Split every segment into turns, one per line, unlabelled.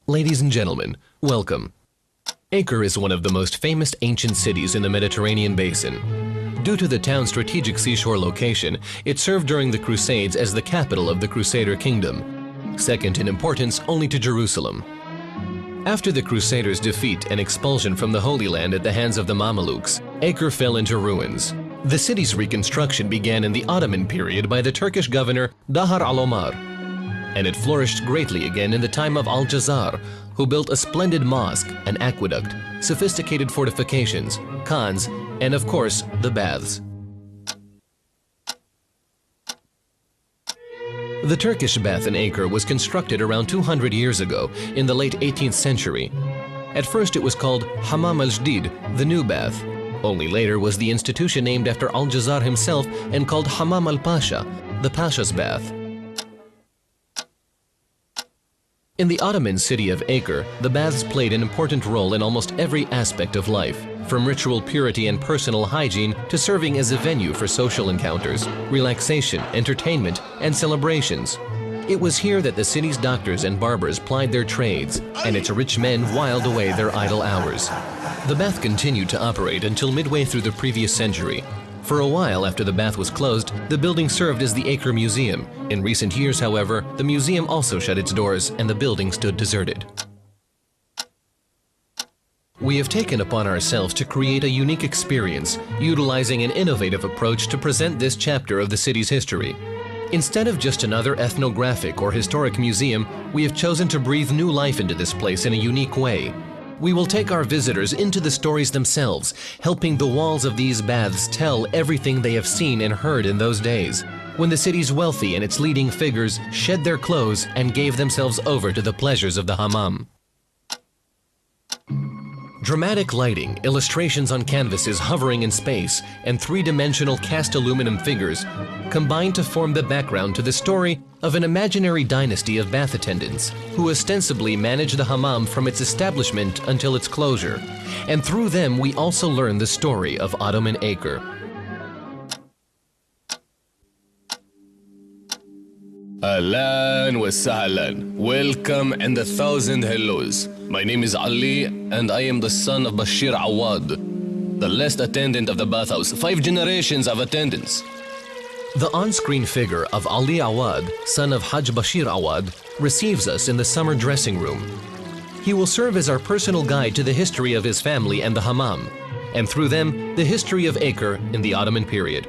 Ladies and gentlemen, welcome. Acre is one of the most famous ancient cities in the Mediterranean basin. Due to the town's strategic seashore location, it served during the Crusades as the capital of the Crusader kingdom, second in importance only to Jerusalem. After the Crusaders' defeat and expulsion from the Holy Land at the hands of the Mamelukes, Acre fell into ruins. The city's reconstruction began in the Ottoman period by the Turkish governor Dahar al-Omar, and it flourished greatly again in the time of Al-Jazar, who built a splendid mosque, an aqueduct, sophisticated fortifications, khans, and of course, the baths. The Turkish bath in Acre was constructed around 200 years ago in the late 18th century. At first it was called Hamam al-Jdid, the new bath. Only later was the institution named after Al-Jazar himself and called Hamam al-Pasha, the Pasha's bath. In the Ottoman city of Acre, the baths played an important role in almost every aspect of life, from ritual purity and personal hygiene to serving as a venue for social encounters, relaxation, entertainment, and celebrations. It was here that the city's doctors and barbers plied their trades, and its rich men whiled away their idle hours. The bath continued to operate until midway through the previous century. For a while after the bath was closed, the building served as the Acre Museum. In recent years, however, the museum also shut its doors and the building stood deserted. We have taken upon ourselves to create a unique experience, utilizing an innovative approach to present this chapter of the city's history. Instead of just another ethnographic or historic museum, we have chosen to breathe new life into this place in a unique way. We will take our visitors into the stories themselves, helping the walls of these baths tell everything they have seen and heard in those days, when the city's wealthy and its leading figures shed their clothes and gave themselves over to the pleasures of the hammam. Dramatic lighting, illustrations on canvases hovering in space, and three-dimensional cast aluminum figures combine to form the background to the story of an imaginary dynasty of bath attendants who ostensibly managed the hammam from its establishment until its closure. And through them we also learn the story of Ottoman Acre.
Ahlan wa sahlan. Welcome and 1,000 hellos. My name is Ali and I am the son of Bashir Awad, the last attendant of the bathhouse. 5 generations of attendants.
The on-screen figure of Ali Awad, son of Haj Bashir Awad, receives us in the summer dressing room. He will serve as our personal guide to the history of his family and the hammam, and through them, the history of Acre in the Ottoman period.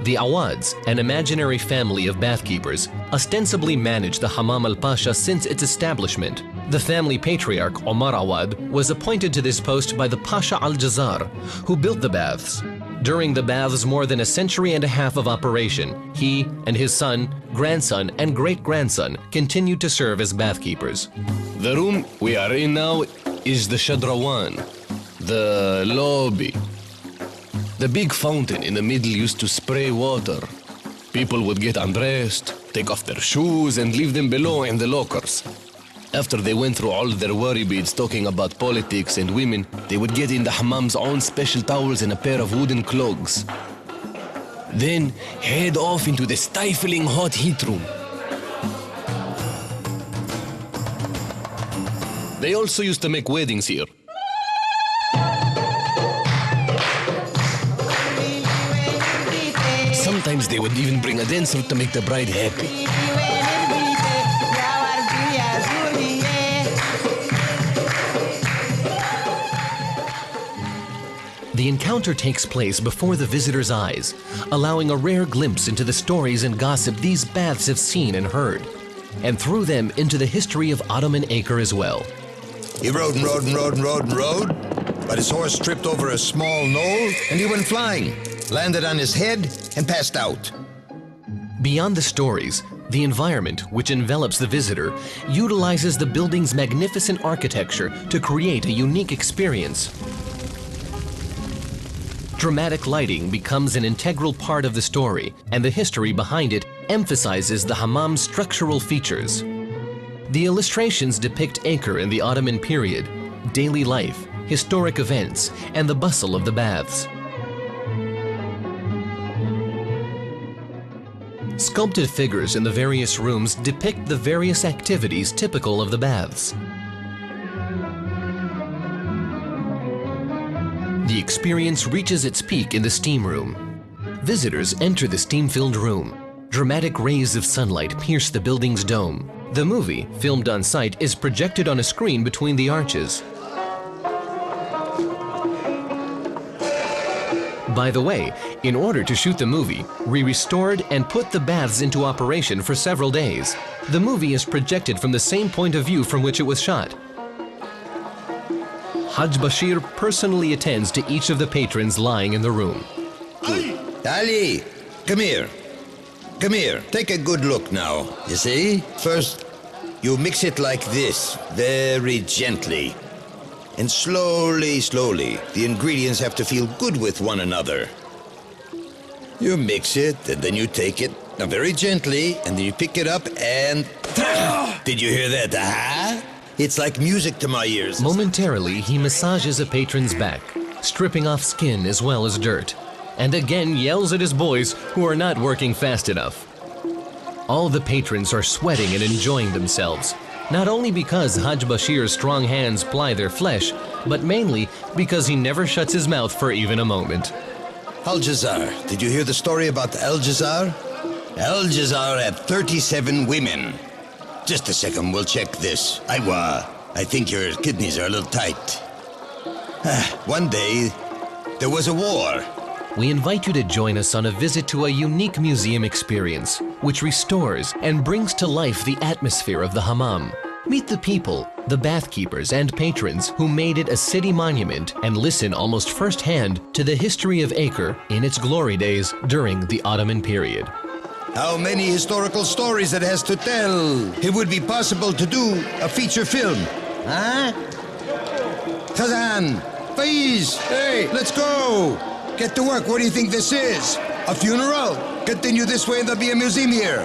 The Awads, an imaginary family of bathkeepers, ostensibly managed the Hamam al-Pasha since its establishment. The family patriarch, Omar Awad, was appointed to this post by the Pasha al-Jazar, who built the baths. During the baths' more than a century and a half of operation, he and his son, grandson, and great-grandson continued to serve as bathkeepers.
The room we are in now is the Shadrawan, the lobby. The big fountain in the middle used to spray water. People would get undressed, take off their shoes, and leave them below in the lockers. After they went through all their worry beads talking about politics and women, they would get in the hammam's own special towels and a pair of wooden clogs. Then head off into the stifling hot heat room. They also used to make weddings here. Sometimes they would even bring a dancer to make the bride happy.
The encounter takes place before the visitor's eyes, allowing a rare glimpse into the stories and gossip these baths have seen and heard, and through them into the history of Ottoman Acre as well.
He rode and rode and rode and rode and rode, but his horse tripped over a small knoll and he went flying, landed on his head and passed out.
Beyond the stories, the environment, which envelops the visitor, utilizes the building's magnificent architecture to create a unique experience. Dramatic lighting becomes an integral part of the story, and the history behind it emphasizes the hammam's structural features. The illustrations depict Acre in the Ottoman period, daily life, historic events, and the bustle of the baths. Sculpted figures in the various rooms depict the various activities typical of the baths. The experience reaches its peak in the steam room. Visitors enter the steam-filled room. Dramatic rays of sunlight pierce the building's dome. The movie, filmed on site, is projected on a screen between the arches. By the way, in order to shoot the movie, we restored and put the baths into operation for several days. The movie is projected from the same point of view from which it was shot. Haj Bashir personally attends to each of the patrons lying in the room.
Ali, come here. Come here. Take a good look now. You see? First, you mix it like this, very gently. And slowly, slowly, the ingredients have to feel good with one another. You mix it, and then you take it, now very gently, and then you pick it up and... Did you hear that? Aha! It's like music to my ears.
Momentarily, he massages a patron's back, stripping off skin as well as dirt, and again yells at his boys who are not working fast enough. All the patrons are sweating and enjoying themselves. Not only because Haj Bashir's strong hands ply their flesh, but mainly because he never shuts his mouth for even a moment.
Al-Jazar. Did you hear the story about Al-Jazar? Al-Jazar had 37 women. Just a second, we'll check this. Aywa, I think your kidneys are a little tight. One day, there was a war.
We invite you to join us on a visit to a unique museum experience, which restores and brings to life the atmosphere of the Hamam. Meet the people, the bathkeepers and patrons who made it a city monument, and listen almost firsthand to the history of Acre in its glory days during the Ottoman period.
How many historical stories it has to tell. It would be possible to do a feature film. Huh? Khazan, Faiz, hey, let's go. Get to work. What do you think this is? A funeral? Continue this way and there'll be a museum here.